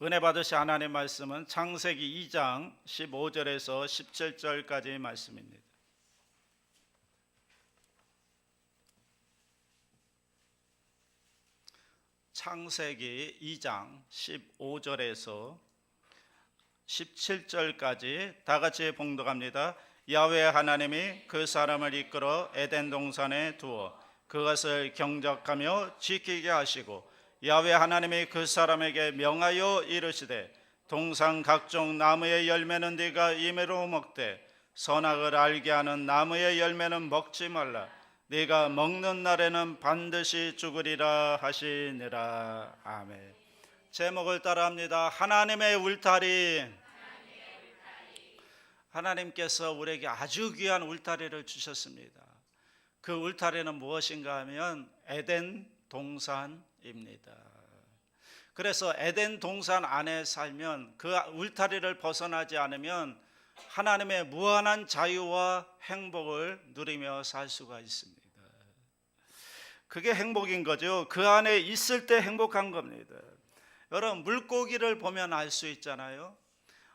은혜 받으신 하나님의 말씀은 창세기 2장 15절에서 17절까지의 말씀입니다. 창세기 2장 15절에서 17절까지 다 같이 봉독합니다. 야훼 하나님이 그 사람을 이끌어 에덴 동산에 두어 그것을 경작하며 지키게 하시고, 야훼 하나님이 그 사람에게 명하여 이르시되, 동산 각종 나무의 열매는 네가 임의로 먹되 선악을 알게 하는 나무의 열매는 먹지 말라. 네가 먹는 날에는 반드시 죽으리라 하시니라. 아멘. 제목을 따라합니다. 하나님의 울타리. 하나님께서 우리에게 아주 귀한 울타리를 주셨습니다. 그 울타리는 무엇인가 하면 에덴 동산입니다. 그래서 에덴 동산 안에 살면, 그 울타리를 벗어나지 않으면 하나님의 무한한 자유와 행복을 누리며 살 수가 있습니다. 그게 행복인 거죠. 그 안에 있을 때 행복한 겁니다. 여러분, 물고기를 보면 알 수 있잖아요.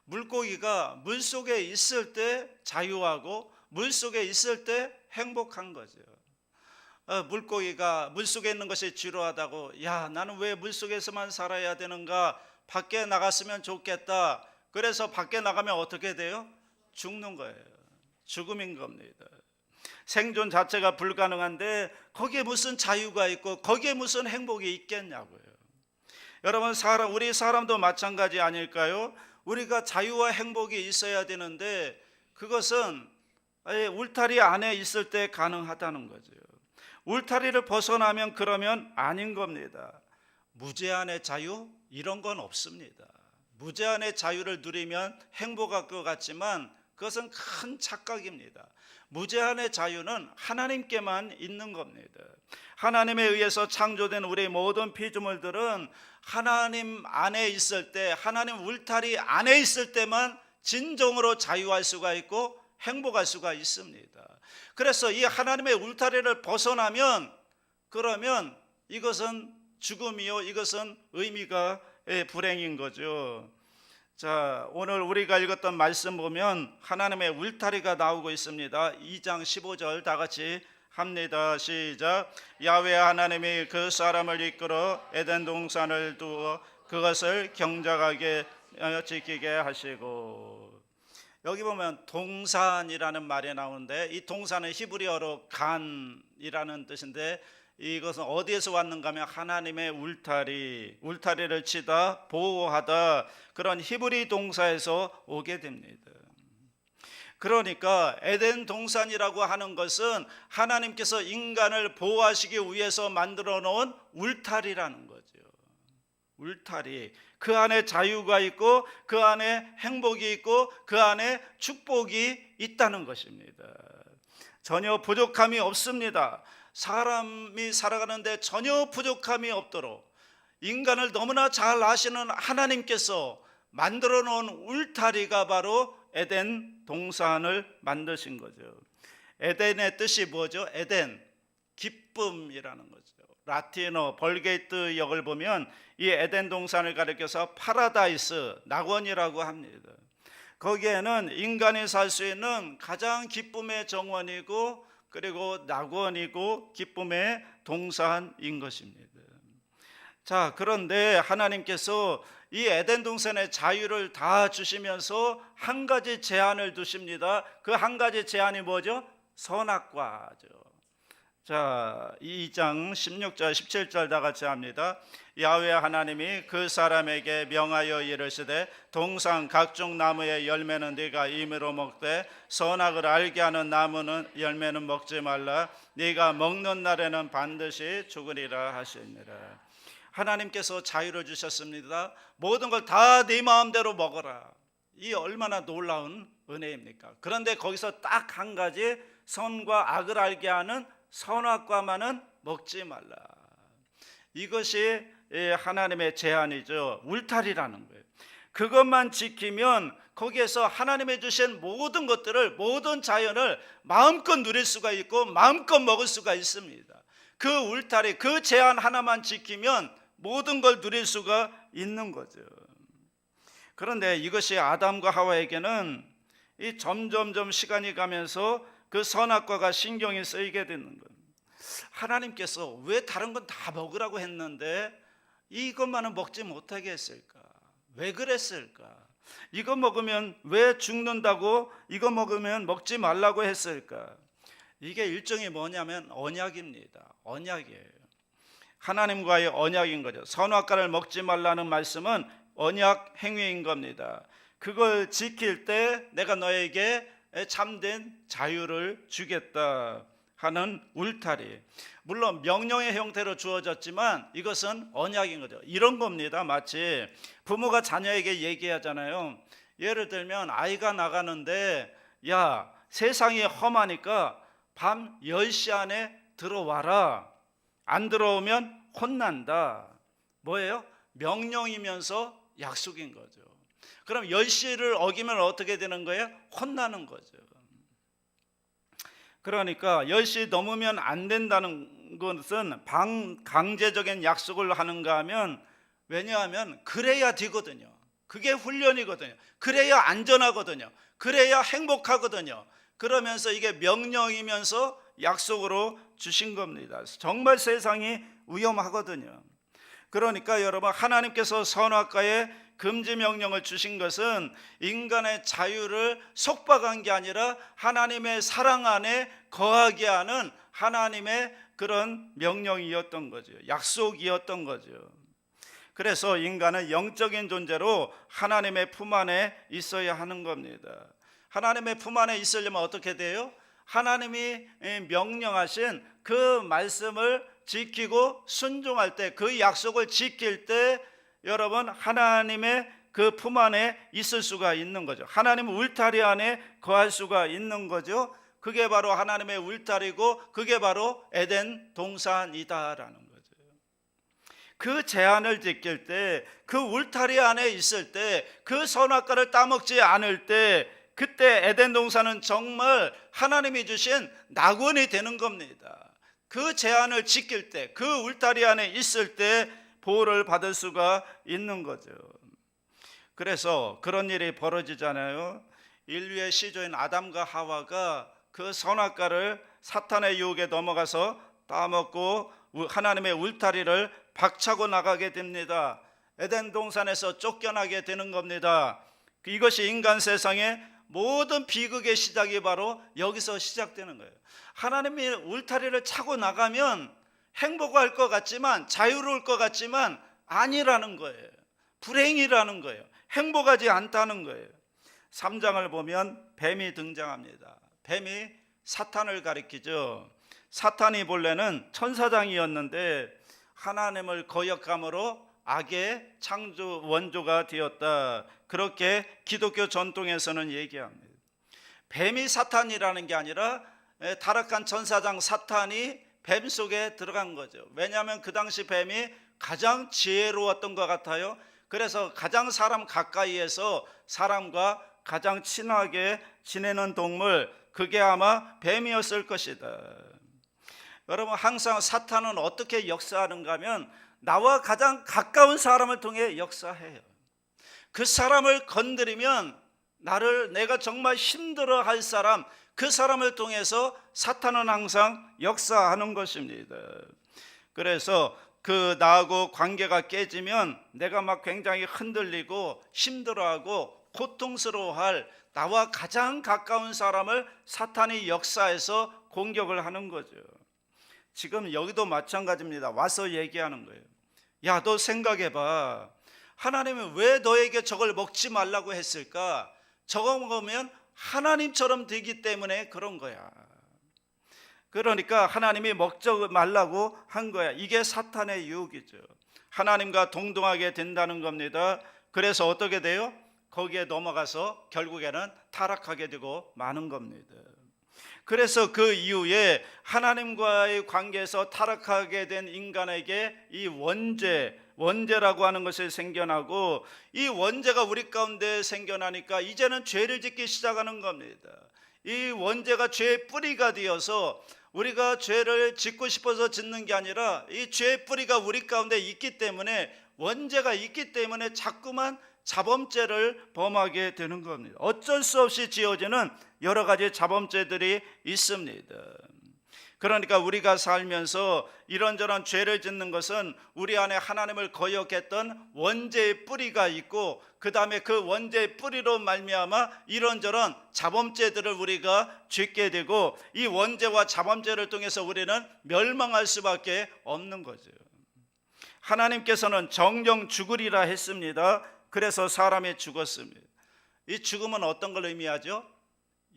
물고기가 물속에 있을 때 자유하고 물속에 있을 때 행복한 거죠. 물고기가 물속에 있는 것이 지루하다고, 야, 나는 왜 물속에서만 살아야 되는가, 밖에 나갔으면 좋겠다. 그래서 밖에 나가면 어떻게 돼요? 죽는 거예요. 죽음인 겁니다. 생존 자체가 불가능한데 거기에 무슨 자유가 있고 거기에 무슨 행복이 있겠냐고요. 여러분, 우리 사람도 마찬가지 아닐까요? 우리가 자유와 행복이 있어야 되는데 그것은 울타리 안에 있을 때 가능하다는 거죠. 울타리를 벗어나면 그러면 아닌 겁니다. 무제한의 자유? 이런 건 없습니다. 무제한의 자유를 누리면 행복할 것 같지만 그것은 큰 착각입니다. 무제한의 자유는 하나님께만 있는 겁니다. 하나님에 의해서 창조된 우리 모든 피조물들은 하나님 안에 있을 때, 하나님 울타리 안에 있을 때만 진정으로 자유할 수가 있고 행복할 수가 있습니다. 그래서 이 하나님의 울타리를 벗어나면 그러면 이것은 죽음이요, 이것은 의미가 불행인 거죠. 자, 오늘 우리가 읽었던 말씀 보면 하나님의 울타리가 나오고 있습니다. 2장 15절 다 같이 합니다. 시작. 야훼 하나님이 그 사람을 이끌어 에덴 동산을 두어 그것을 경작하게 지키게 하시고. 여기 보면 동산이라는 말이 나오는데, 이 동산은 히브리어로 간이라는 뜻인데, 이것은 어디에서 왔는가 하면 하나님의 울타리를 치다, 보호하다, 그런 히브리 동사에서 오게 됩니다. 그러니까 에덴 동산이라고 하는 것은 하나님께서 인간을 보호하시기 위해서 만들어 놓은 울타리라는 거죠. 울타리, 그 안에 자유가 있고 그 안에 행복이 있고 그 안에 축복이 있다는 것입니다. 전혀 부족함이 없습니다. 사람이 살아가는데 전혀 부족함이 없도록 인간을 너무나 잘 아시는 하나님께서 만들어 놓은 울타리가 바로 에덴 동산을 만드신 거죠. 에덴의 뜻이 뭐죠? 에덴, 기쁨이라는 거죠. 라틴어 벌게이트 역을 보면 이 에덴 동산을 가리켜서 파라다이스, 낙원이라고 합니다. 거기에는 인간이 살 수 있는 가장 기쁨의 정원이고 그리고 낙원이고 기쁨의 동산인 것입니다. 자, 그런데 하나님께서 이 에덴 동산의 자유를 다 주시면서 한 가지 제한을 두십니다. 그 한 가지 제한이 뭐죠? 선악과죠. 자, 2장 16절 17절 다 같이 합니다. 야훼 하나님이 그 사람에게 명하여 이르시되, 동산 각종 나무의 열매는 네가 임의로 먹되 선악을 알게 하는 나무는 열매는 먹지 말라. 네가 먹는 날에는 반드시 죽으리라 하시니라. 하나님께서 자유를 주셨습니다. 모든 걸 다 네 마음대로 먹어라. 이 얼마나 놀라운 은혜입니까? 그런데 거기서 딱 한 가지, 선과 악을 알게 하는 선악과만은 먹지 말라. 이것이 하나님의 제한이죠. 울타리라는 거예요. 그것만 지키면 거기에서 하나님이 주신 모든 것들을, 모든 자연을 마음껏 누릴 수가 있고 마음껏 먹을 수가 있습니다. 그 울타리, 그 제한 하나만 지키면 모든 걸 누릴 수가 있는 거죠. 그런데 이것이 아담과 하와에게는 이 점점점 시간이 가면서 그 선악과가 신경이 쓰이게 되는 거예요. 하나님께서 왜 다른 건 다 먹으라고 했는데 이것만은 먹지 못하게 했을까? 왜 그랬을까? 이거 먹으면 왜 죽는다고 이거 먹으면 먹지 말라고 했을까? 이게 일종의 뭐냐면 언약입니다. 언약이에요. 하나님과의 언약인 거죠. 선악과를 먹지 말라는 말씀은 언약 행위인 겁니다. 그걸 지킬 때 내가 너에게 참된 자유를 주겠다 하는 울타리. 물론 명령의 형태로 주어졌지만 이것은 언약인 거죠. 이런 겁니다. 마치 부모가 자녀에게 얘기하잖아요. 예를 들면 아이가 나가는데 야, 세상이 험하니까 밤 10시 안에 들어와라. 안 들어오면 혼난다. 뭐예요? 명령이면서 약속인 거죠. 그럼 10시를 어기면 어떻게 되는 거예요? 혼나는 거죠. 그러니까 10시 넘으면 안 된다는 것은 강제적인 약속을 하는가 하면, 왜냐하면 그래야 되거든요. 그게 훈련이거든요. 그래야 안전하거든요. 그래야 행복하거든요. 그러면서 이게 명령이면서 약속으로 주신 겁니다. 정말 세상이 위험하거든요. 그러니까 여러분, 하나님께서 선악과의 금지 명령을 주신 것은 인간의 자유를 속박한 게 아니라 하나님의 사랑 안에 거하게 하는 하나님의 그런 명령이었던 거죠. 약속이었던 거죠. 그래서 인간은 영적인 존재로 하나님의 품 안에 있어야 하는 겁니다. 하나님의 품 안에 있으려면 어떻게 돼요? 하나님이 명령하신 그 말씀을 지키고 순종할 때, 그 약속을 지킬 때 여러분, 하나님의 그 품 안에 있을 수가 있는 거죠. 하나님 울타리 안에 거할 수가 있는 거죠. 그게 바로 하나님의 울타리고 그게 바로 에덴 동산이다라는 거죠. 그 제한을 지킬 때, 그 울타리 안에 있을 때, 그 선악과를 따먹지 않을 때, 그때 에덴 동산은 정말 하나님이 주신 낙원이 되는 겁니다. 그 제한을 지킬 때, 그 울타리 안에 있을 때 보호를 받을 수가 있는 거죠. 그래서 그런 일이 벌어지잖아요. 인류의 시조인 아담과 하와가 그 선악과를 사탄의 유혹에 넘어가서 따먹고 하나님의 울타리를 박차고 나가게 됩니다. 에덴 동산에서 쫓겨나게 되는 겁니다. 이것이 인간 세상의 모든 비극의 시작이 바로 여기서 시작되는 거예요. 하나님이 울타리를 차고 나가면 행복할 것 같지만, 자유로울 것 같지만 아니라는 거예요. 불행이라는 거예요. 행복하지 않다는 거예요. 3장을 보면 뱀이 등장합니다. 뱀이 사탄을 가리키죠. 사탄이 본래는 천사장이었는데 하나님을 거역함으로 악의 창조 원조가 되었다. 그렇게 기독교 전통에서는 얘기합니다. 뱀이 사탄이라는 게 아니라 타락한 천사장 사탄이 뱀 속에 들어간 거죠. 왜냐하면 그 당시 뱀이 가장 지혜로웠던 것 같아요. 그래서 가장 사람 가까이에서 사람과 가장 친하게 지내는 동물, 그게 아마 뱀이었을 것이다. 여러분, 항상 사탄은 어떻게 역사하는가 하면 나와 가장 가까운 사람을 통해 역사해요. 그 사람을 건드리면 내가 정말 힘들어할 사람, 그 사람을 통해서 사탄은 항상 역사하는 것입니다. 그래서 그 나하고 관계가 깨지면 내가 막 굉장히 흔들리고 힘들어하고 고통스러워할 나와 가장 가까운 사람을 사탄이 역사해서 공격을 하는 거죠. 지금 여기도 마찬가지입니다. 와서 얘기하는 거예요. 야, 너 생각해봐. 하나님은 왜 너에게 저걸 먹지 말라고 했을까? 저거 먹으면 하나님처럼 되기 때문에 그런 거야. 그러니까 하나님이 먹지 말라고 한 거야. 이게 사탄의 유혹이죠. 하나님과 동등하게 된다는 겁니다. 그래서 어떻게 돼요? 거기에 넘어가서 결국에는 타락하게 되고 마는 겁니다. 그래서 그 이후에 하나님과의 관계에서 타락하게 된 인간에게 이 원죄라고 하는 것이 생겨나고, 이 원죄가 우리 가운데 생겨나니까 이제는 죄를 짓기 시작하는 겁니다. 이 원죄가 죄의 뿌리가 되어서 우리가 죄를 짓고 싶어서 짓는 게 아니라 이 죄의 뿌리가 우리 가운데 있기 때문에 원죄가 있기 때문에 자꾸만 자범죄를 범하게 되는 겁니다. 어쩔 수 없이 지어지는 여러 가지 자범죄들이 있습니다. 그러니까 우리가 살면서 이런저런 죄를 짓는 것은 우리 안에 하나님을 거역했던 원죄의 뿌리가 있고, 그 다음에 그 원죄의 뿌리로 말미암아 이런저런 자범죄들을 우리가 짓게 되고, 이 원죄와 자범죄를 통해서 우리는 멸망할 수밖에 없는 거죠. 하나님께서는 정령 죽으리라 했습니다. 그래서 사람이 죽었습니다. 이 죽음은 어떤 걸 의미하죠?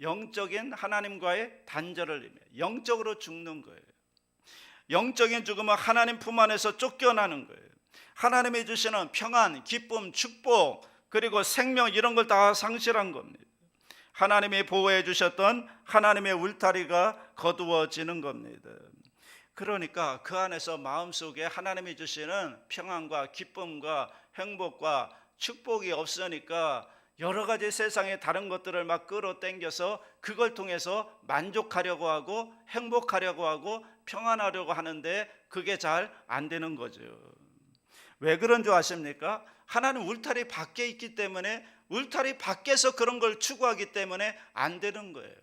영적인 하나님과의 단절을 의미해요. 영적으로 죽는 거예요. 영적인 죽음은 하나님 품 안에서 쫓겨나는 거예요. 하나님이 주시는 평안, 기쁨, 축복, 그리고 생명, 이런 걸 다 상실한 겁니다. 하나님이 보호해 주셨던 하나님의 울타리가 거두어지는 겁니다. 그러니까 그 안에서 마음속에 하나님이 주시는 평안과 기쁨과 행복과 축복이 없으니까 여러 가지 세상의 다른 것들을 막 끌어당겨서 그걸 통해서 만족하려고 하고 행복하려고 하고 평안하려고 하는데 그게 잘 안 되는 거죠. 왜 그런 줄 아십니까? 하나님 울타리 밖에 있기 때문에, 울타리 밖에서 그런 걸 추구하기 때문에 안 되는 거예요.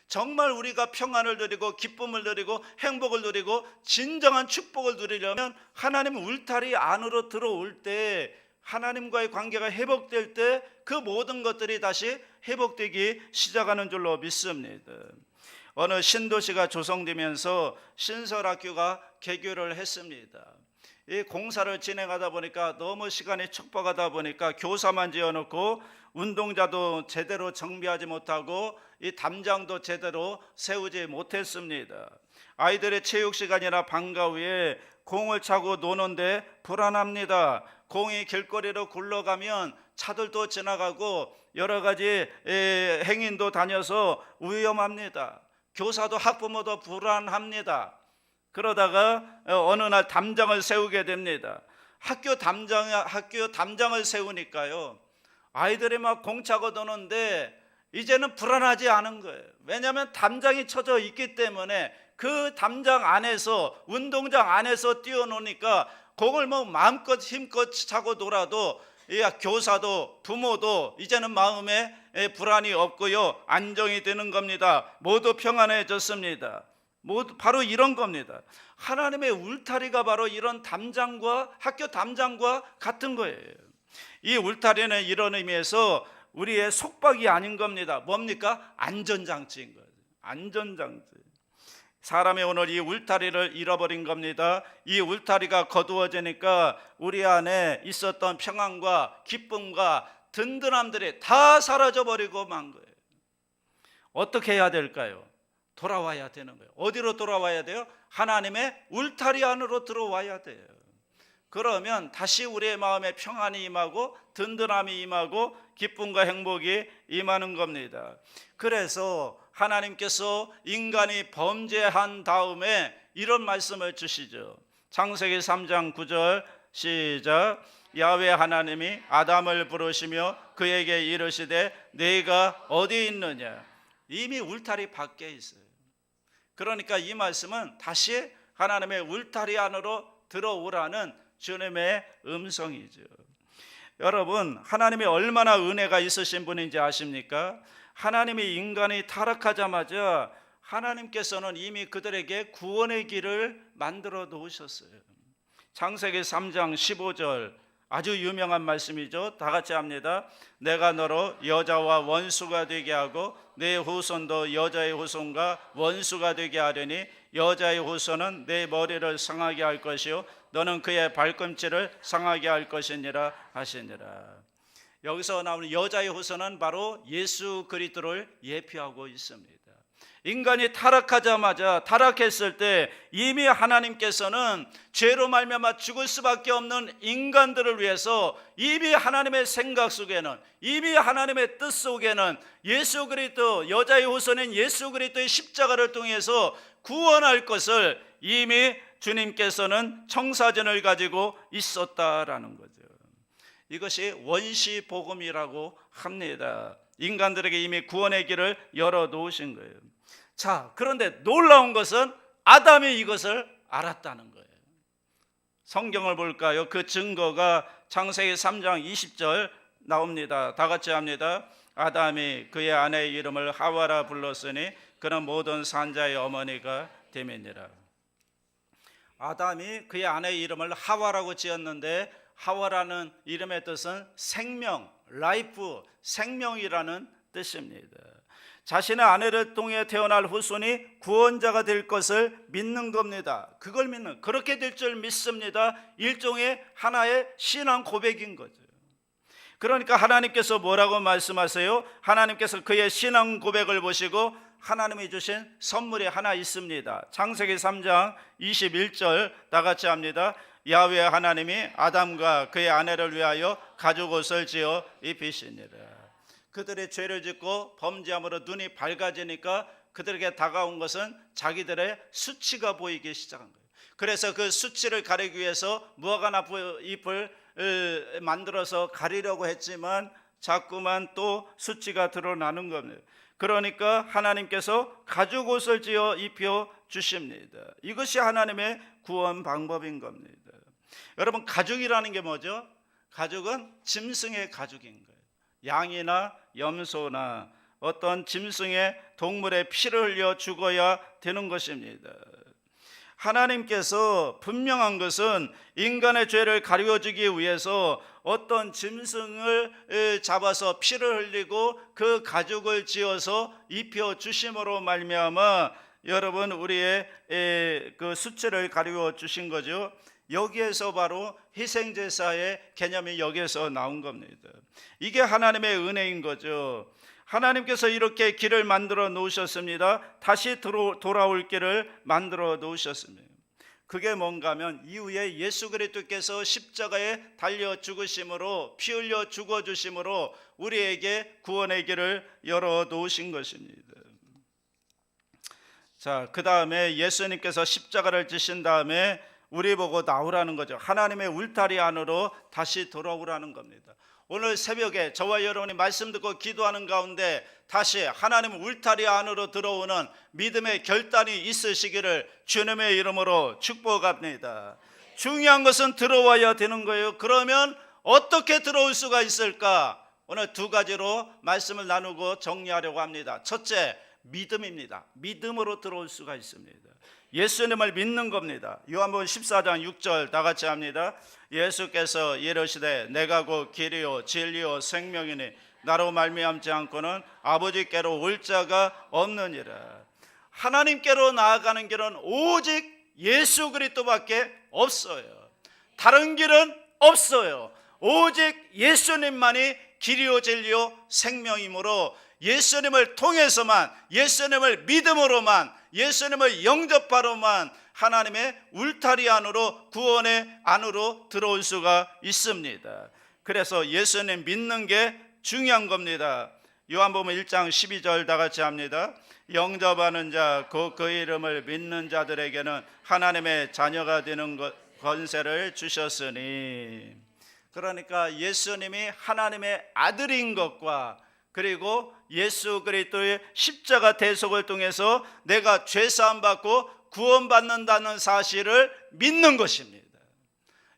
정말 우리가 평안을 누리고 기쁨을 누리고 행복을 누리고 진정한 축복을 누리려면 하나님 울타리 안으로 들어올 때, 하나님과의 관계가 회복될 때 그 모든 것들이 다시 회복되기 시작하는 줄로 믿습니다. 어느 신도시가 조성되면서 신설학교가 개교를 했습니다. 이 공사를 진행하다 보니까 너무 시간이 촉박하다 보니까 교사만 지어놓고 운동자도 제대로 정비하지 못하고 이 담장도 제대로 세우지 못했습니다. 아이들의 체육 시간이나 방과 후에 공을 차고 노는데 불안합니다. 공이 길거리로 굴러가면 차들도 지나가고 여러 가지 행인도 다녀서 위험합니다. 교사도 학부모도 불안합니다. 그러다가 어느 날 담장을 세우게 됩니다. 학교 담장을 세우니까요, 아이들이 막 공차고 노는데 이제는 불안하지 않은 거예요. 왜냐하면 담장이 쳐져 있기 때문에 그 담장 안에서, 운동장 안에서 뛰어노니까 공을 뭐 마음껏 힘껏 차고 놀아도 교사도 부모도 이제는 마음에 불안이 없고요, 안정이 되는 겁니다. 모두 평안해졌습니다. 바로 이런 겁니다. 하나님의 울타리가 바로 이런 담장과, 학교 담장과 같은 거예요. 이 울타리는 이런 의미에서 우리의 속박이 아닌 겁니다. 뭡니까? 안전장치인 거예요. 안전장치. 사람이 오늘 이 울타리를 잃어버린 겁니다. 이 울타리가 거두어지니까 우리 안에 있었던 평안과 기쁨과 든든함들이 다 사라져버리고 만 거예요. 어떻게 해야 될까요? 돌아와야 되는 거예요. 어디로 돌아와야 돼요? 하나님의 울타리 안으로 들어와야 돼요. 그러면 다시 우리의 마음에 평안이 임하고 든든함이 임하고 기쁨과 행복이 임하는 겁니다. 그래서 하나님께서 인간이 범죄한 다음에 이런 말씀을 주시죠. 창세기 3장 9절 시작. 야훼 하나님이 아담을 부르시며 그에게 이르시되 네가 어디 있느냐. 이미 울타리 밖에 있어요. 그러니까 이 말씀은 다시 하나님의 울타리 안으로 들어오라는 주님의 음성이죠. 여러분, 하나님이 얼마나 은혜가 있으신 분인지 아십니까? 하나님이 인간이 타락하자마자 하나님께서는 이미 그들에게 구원의 길을 만들어 놓으셨어요. 창세기 3장 15절 아주 유명한 말씀이죠. 다 같이 합니다. 내가 너로 여자와 원수가 되게 하고 내 후손도 여자의 후손과 원수가 되게 하려니 여자의 후손은 내 머리를 상하게 할 것이요 너는 그의 발꿈치를 상하게 할 것이니라 하시니라. 여기서 나오는 여자의 후손은 바로 예수 그리스도를 예표하고 있습니다. 인간이 타락하자마자, 타락했을 때 이미 하나님께서는 죄로 말미암아 죽을 수밖에 없는 인간들을 위해서 이미 하나님의 생각 속에는, 이미 하나님의 뜻 속에는 예수 그리스도, 여자의 후손인 예수 그리스도의 십자가를 통해서 구원할 것을 이미 주님께서는 청사진을 가지고 있었다라는 거죠. 이것이 원시 복음이라고 합니다. 인간들에게 이미 구원의 길을 열어 놓으신 거예요. 자, 그런데 놀라운 것은 아담이 이것을 알았다는 거예요. 성경을 볼까요? 그 증거가 창세기 3장 20절 나옵니다. 다 같이 합니다. 아담이 그의 아내의 이름을 하와라 불렀으니 그는 모든 산자의 어머니가 됨이니라. 아담이 그의 아내의 이름을 하와라고 지었는데, 하와라는 이름의 뜻은 생명, 라이프, 생명이라는 뜻입니다. 자신의 아내를 통해 태어날 후손이 구원자가 될 것을 믿는 겁니다. 그걸 믿는, 그렇게 될 줄 믿습니다. 일종의 하나의 신앙 고백인 거죠. 그러니까 하나님께서 뭐라고 말씀하세요? 하나님께서 그의 신앙 고백을 보시고 하나님이 주신 선물이 하나 있습니다. 창세기 3장 21절 다 같이 합니다. 야훼 하나님이 아담과 그의 아내를 위하여 가죽 옷을 지어 입히시니라. 그들의 죄를 짓고 범죄함으로 눈이 밝아지니까 그들에게 다가온 것은 자기들의 수치가 보이기 시작한 거예요. 그래서 그 수치를 가리기 위해서 무화과 잎을 만들어서 가리려고 했지만 자꾸만 또 수치가 드러나는 겁니다. 그러니까 하나님께서 가죽 옷을 지어 입혀 주십니다. 이것이 하나님의 구원 방법인 겁니다. 여러분, 가죽이라는 게 뭐죠? 가죽은 짐승의 가죽인 거예요. 양이나 염소나 어떤 짐승의 동물의 피를 흘려 죽어야 되는 것입니다. 하나님께서 분명한 것은 인간의 죄를 가려주기 위해서 어떤 짐승을 잡아서 피를 흘리고 그 가죽을 지어서 입혀 주심으로 말미암아 여러분 우리의 그 수치를 가려 주신 거죠. 여기에서 바로 희생제사의 개념이 여기에서 나온 겁니다. 이게 하나님의 은혜인 거죠. 하나님께서 이렇게 길을 만들어 놓으셨습니다. 다시 돌아올 길을 만들어 놓으셨습니다. 그게 뭔가 하면 이후에 예수 그리스도께서 십자가에 달려 죽으심으로, 피 흘려 죽어 주심으로 우리에게 구원의 길을 열어 놓으신 것입니다. 자, 그 다음에 예수님께서 십자가를 지신 다음에 우리 보고 나오라는 거죠. 하나님의 울타리 안으로 다시 돌아오라는 겁니다. 오늘 새벽에 저와 여러분이 말씀 듣고 기도하는 가운데 다시 하나님 울타리 안으로 들어오는 믿음의 결단이 있으시기를 주님의 이름으로 축복합니다. 중요한 것은 들어와야 되는 거예요. 그러면 어떻게 들어올 수가 있을까? 오늘 두 가지로 말씀을 나누고 정리하려고 합니다. 첫째, 믿음입니다. 믿음으로 들어올 수가 있습니다. 예수님을 믿는 겁니다. 요한복음 14장 6절 다 같이 합니다. 예수께서 이르시되 내가 곧 길이요 진리요 생명이니 나로 말미암지 않고는 아버지께로 올 자가 없느니라. 하나님께로 나아가는 길은 오직 예수 그리스도밖에 없어요. 다른 길은 없어요. 오직 예수님만이 길이요 진리요 생명이므로 예수님을 통해서만, 예수님을 믿음으로만, 예수님을 영접하로만 하나님의 울타리 안으로, 구원의 안으로 들어올 수가 있습니다. 그래서 예수님 믿는 게 중요한 겁니다. 요한복음 1장 12절 다 같이 합니다. 영접하는 자, 곧 그 이름을 믿는 자들에게는 하나님의 자녀가 되는 권세를 주셨으니. 그러니까 예수님이 하나님의 아들인 것과 그리고 예수 그리스도의 십자가 대속을 통해서 내가 죄사함 받고 구원받는다는 사실을 믿는 것입니다.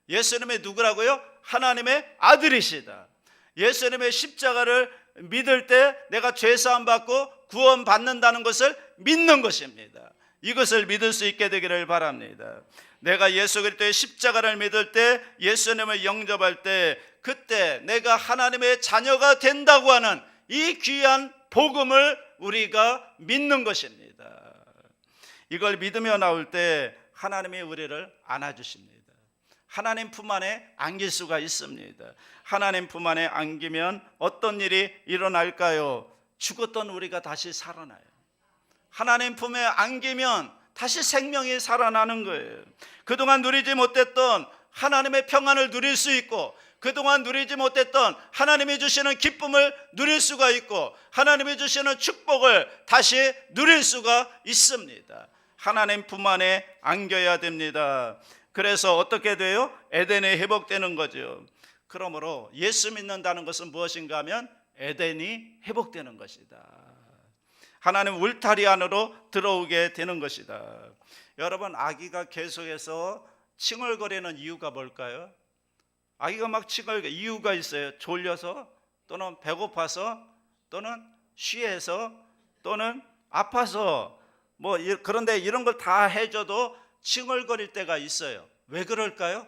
예수님이 누구라고요? 하나님의 아들이시다. 예수님의 십자가를 믿을 때 내가 죄사함 받고 구원받는다는 것을 믿는 것입니다. 이것을 믿을 수 있게 되기를 바랍니다. 내가 예수 그리스도의 십자가를 믿을 때, 예수님을 영접할 때, 그때 내가 하나님의 자녀가 된다고 하는 이 귀한 복음을 우리가 믿는 것입니다. 이걸 믿으며 나올 때 하나님이 우리를 안아주십니다. 하나님 품 안에 안길 수가 있습니다. 하나님 품 안에 안기면 어떤 일이 일어날까요? 죽었던 우리가 다시 살아나요. 하나님 품에 안기면 다시 생명이 살아나는 거예요. 그동안 누리지 못했던 하나님의 평안을 누릴 수 있고, 그동안 누리지 못했던 하나님이 주시는 기쁨을 누릴 수가 있고, 하나님이 주시는 축복을 다시 누릴 수가 있습니다. 하나님 품 안에 안겨야 됩니다. 그래서 어떻게 돼요? 에덴이 회복되는 거죠. 그러므로 예수 믿는다는 것은 무엇인가 하면 에덴이 회복되는 것이다. 하나님 울타리 안으로 들어오게 되는 것이다. 여러분, 아기가 계속해서 칭얼거리는 이유가 뭘까요? 아기가 막 칭얼거려 이유가 있어요. 졸려서, 또는 배고파서, 또는 쉬해서, 또는 아파서. 그런데 이런 걸 다 해줘도 칭얼거릴 때가 있어요. 왜 그럴까요?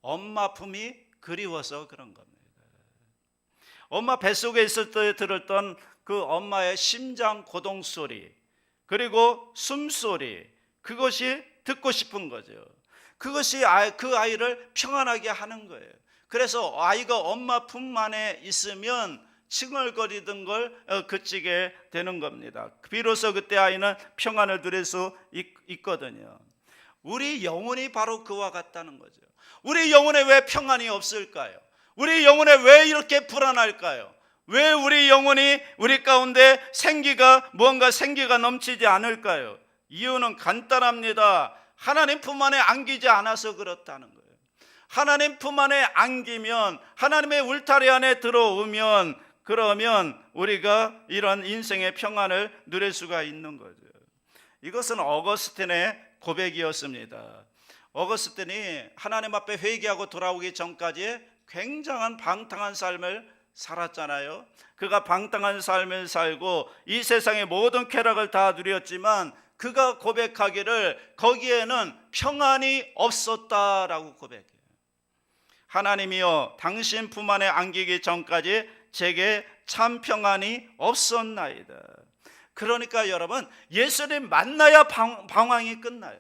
엄마 품이 그리워서 그런 겁니다. 엄마 뱃속에 있을 때 들었던 그 엄마의 심장 고동 소리, 그리고 숨소리, 그것이 듣고 싶은 거죠. 그것이 그 아이를 평안하게 하는 거예요. 그래서 아이가 엄마 품 안에 있으면 칭얼거리던 걸 그치게 되는 겁니다. 비로소 그때 아이는 평안을 누릴 수 있거든요. 우리 영혼이 바로 그와 같다는 거죠. 우리 영혼에 왜 평안이 없을까요? 우리 영혼에 왜 이렇게 불안할까요? 왜 우리 영혼이 우리 가운데 무언가 생기가 넘치지 않을까요? 이유는 간단합니다. 하나님 품 안에 안기지 않아서 그렇다는 거예요. 하나님 품 안에 안기면, 하나님의 울타리 안에 들어오면, 그러면 우리가 이런 인생의 평안을 누릴 수가 있는 거죠. 이것은 어거스틴의 고백이었습니다. 어거스틴이 하나님 앞에 회개하고 돌아오기 전까지 굉장한 방탕한 삶을 살았잖아요. 그가 방탕한 삶을 살고 이 세상의 모든 쾌락을 다 누렸지만 그가 고백하기를 거기에는 평안이 없었다라고 고백해요. 하나님이여, 당신 품 안에 안기기 전까지 제게 참 평안이 없었나이다. 그러니까 여러분, 예수님 만나야 방황이 끝나요.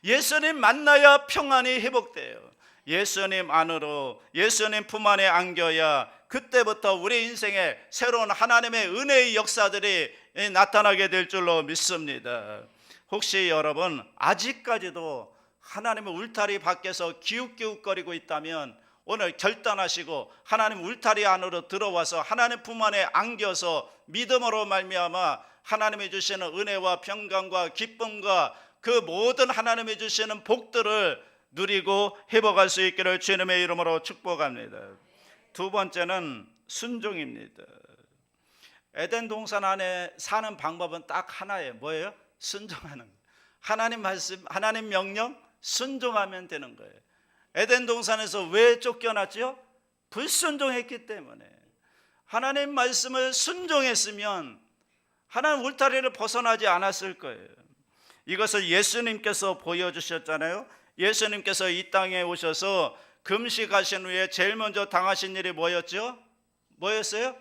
예수님 만나야 평안이 회복돼요. 예수님 안으로, 예수님 품 안에 안겨야 그때부터 우리 인생에 새로운 하나님의 은혜의 역사들이 나타나게 될 줄로 믿습니다. 혹시 여러분 아직까지도 하나님의 울타리 밖에서 기웃기웃거리고 있다면 오늘 결단하시고 하나님 울타리 안으로 들어와서 하나님 품 안에 안겨서 믿음으로 말미암아 하나님이 주시는 은혜와 평강과 기쁨과 그 모든 하나님이 주시는 복들을 누리고 회복할 수 있기를 주님의 이름으로 축복합니다. 두 번째는 순종입니다. 에덴 동산 안에 사는 방법은 딱 하나예요. 뭐예요? 순종하는 거예요. 하나님 말씀, 하나님 명령 순종하면 되는 거예요. 에덴 동산에서 왜 쫓겨났죠? 불순종했기 때문에. 하나님 말씀을 순종했으면 하나님 울타리를 벗어나지 않았을 거예요. 이것을 예수님께서 보여주셨잖아요. 예수님께서 이 땅에 오셔서 금식하신 후에 제일 먼저 당하신 일이 뭐였죠? 뭐였어요?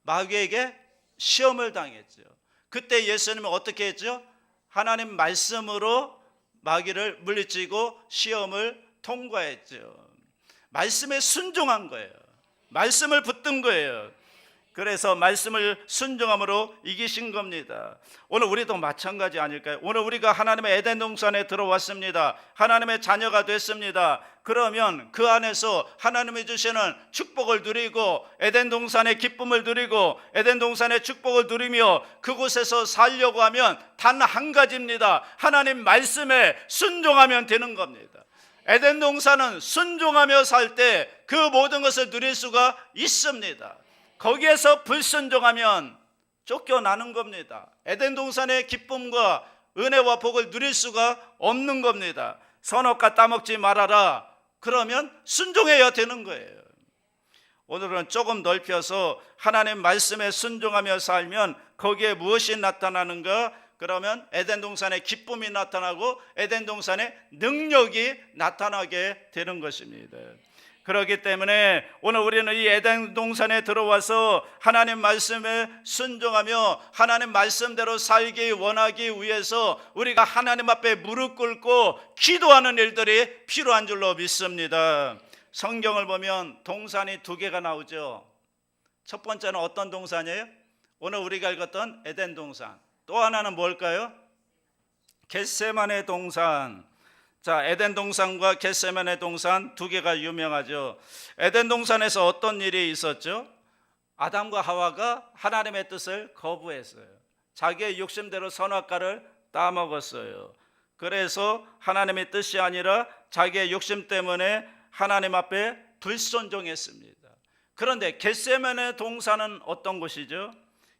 마귀에게 시험을 당했죠. 그때 예수님은 어떻게 했죠? 하나님 말씀으로 마귀를 물리치고 시험을 통과했죠. 말씀에 순종한 거예요. 말씀을 붙든 거예요. 그래서 말씀을 순종함으로 이기신 겁니다. 오늘 우리도 마찬가지 아닐까요? 오늘 우리가 하나님의 에덴 동산에 들어왔습니다. 하나님의 자녀가 됐습니다. 그러면 그 안에서 하나님이 주시는 축복을 누리고 에덴 동산의 기쁨을 누리고 에덴 동산의 축복을 누리며 그곳에서 살려고 하면 단 한 가지입니다. 하나님 말씀에 순종하면 되는 겁니다. 에덴 동산은 순종하며 살 때 그 모든 것을 누릴 수가 있습니다. 거기에서 불순종하면 쫓겨나는 겁니다. 에덴 동산의 기쁨과 은혜와 복을 누릴 수가 없는 겁니다. 선악과 따먹지 말아라. 그러면 순종해야 되는 거예요. 오늘은 조금 넓혀서 하나님 말씀에 순종하며 살면 거기에 무엇이 나타나는가? 그러면 에덴 동산의 기쁨이 나타나고 에덴 동산의 능력이 나타나게 되는 것입니다. 그렇기 때문에 오늘 우리는 이 에덴 동산에 들어와서 하나님 말씀에 순종하며 하나님 말씀대로 살기 원하기 위해서 우리가 하나님 앞에 무릎 꿇고 기도하는 일들이 필요한 줄로 믿습니다. 성경을 보면 동산이 두 개가 나오죠. 첫 번째는 어떤 동산이에요? 오늘 우리가 읽었던 에덴 동산. 또 하나는 뭘까요? 겟세마네 동산. 자, 에덴 동산과 겟세마네 동산 두 개가 유명하죠. 에덴 동산에서 어떤 일이 있었죠? 아담과 하와가 하나님의 뜻을 거부했어요. 자기의 욕심대로 선악과를 따먹었어요. 그래서 하나님의 뜻이 아니라 자기의 욕심 때문에 하나님 앞에 불순종했습니다. 그런데 겟세마네 동산은 어떤 곳이죠?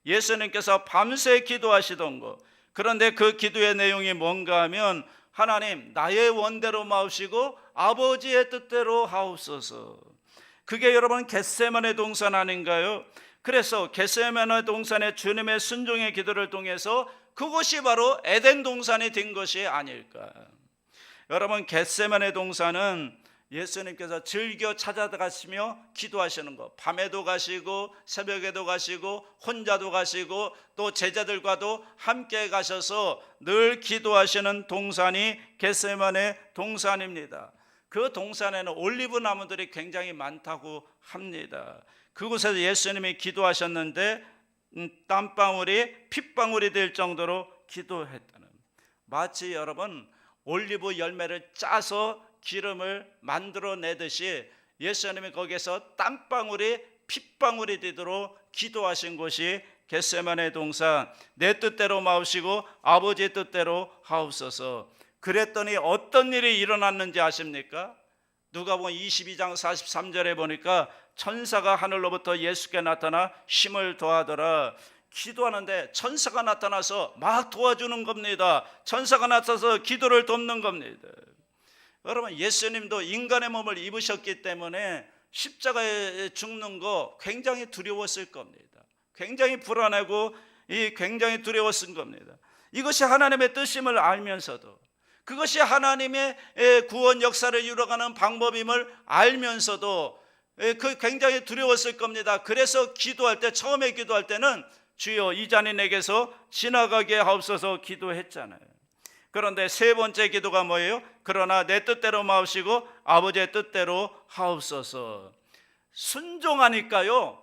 예수님께서 밤새 기도하시던 것. 그런데 그 기도의 내용이 뭔가 하면 하나님 나의 원대로 마옵시고 아버지의 뜻대로 하옵소서. 그게 여러분 겟세마네 동산 아닌가요? 그래서 겟세마네 동산의 주님의 순종의 기도를 통해서 그것이 바로 에덴 동산이 된 것이 아닐까. 여러분 겟세마네 동산은 예수님께서 즐겨 찾아가시며 기도하시는 것, 밤에도 가시고 새벽에도 가시고 혼자도 가시고 또 제자들과도 함께 가셔서 늘 기도하시는 동산이 겟세마네 동산입니다. 그 동산에는 올리브 나무들이 굉장히 많다고 합니다. 그곳에서 예수님이 기도하셨는데 땀방울이 핏방울이 될 정도로 기도했다는, 마치 여러분 올리브 열매를 짜서 기름을 만들어내듯이 예수님이 거기에서 땀방울이 핏방울이 되도록 기도하신 곳이 겟세마네 동산. 내 뜻대로 마옵시고 아버지의 뜻대로 하옵소서. 그랬더니 어떤 일이 일어났는지 아십니까? 누가복음 22장 43절에 보니까 천사가 하늘로부터 예수께 나타나 힘을 더하더라. 기도하는데 천사가 나타나서 막 도와주는 겁니다. 천사가 나타나서 기도를 돕는 겁니다. 여러분 예수님도 인간의 몸을 입으셨기 때문에 십자가에 죽는 거 굉장히 두려웠을 겁니다. 굉장히 불안하고 굉장히 두려웠을 겁니다. 이것이 하나님의 뜻임을 알면서도, 그것이 하나님의 구원 역사를 이루어가는 방법임을 알면서도 그 굉장히 두려웠을 겁니다. 그래서 기도할 때, 처음에 기도할 때는 주여 이 잔이 내게서 지나가게 하옵소서 기도했잖아요. 그런데 세 번째 기도가 뭐예요? 그러나 내 뜻대로 마옵시고 아버지의 뜻대로 하옵소서. 순종하니까요,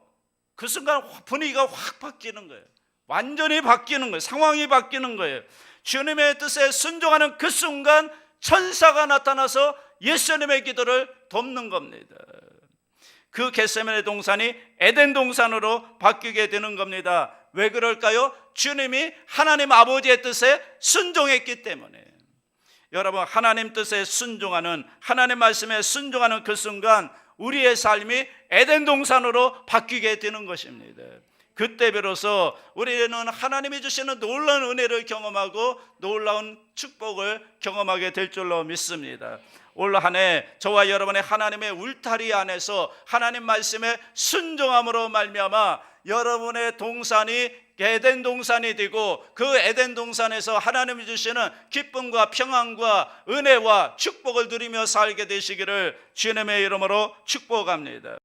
그 순간 분위기가 확 바뀌는 거예요. 완전히 바뀌는 거예요. 상황이 바뀌는 거예요. 주님의 뜻에 순종하는 그 순간 천사가 나타나서 예수님의 기도를 돕는 겁니다. 그 겟세마네 동산이 에덴 동산으로 바뀌게 되는 겁니다. 왜 그럴까요? 주님이 하나님 아버지의 뜻에 순종했기 때문에. 여러분 하나님 뜻에 순종하는, 하나님 말씀에 순종하는 그 순간 우리의 삶이 에덴 동산으로 바뀌게 되는 것입니다. 그때 비로소 우리는 하나님이 주시는 놀라운 은혜를 경험하고 놀라운 축복을 경험하게 될 줄로 믿습니다. 올 한 해 저와 여러분의 하나님의 울타리 안에서 하나님 말씀에 순종함으로 말미암아 여러분의 동산이 에덴 동산이 되고, 그 에덴 동산에서 하나님이 주시는 기쁨과 평안과 은혜와 축복을 누리며 살게 되시기를 주님의 이름으로 축복합니다.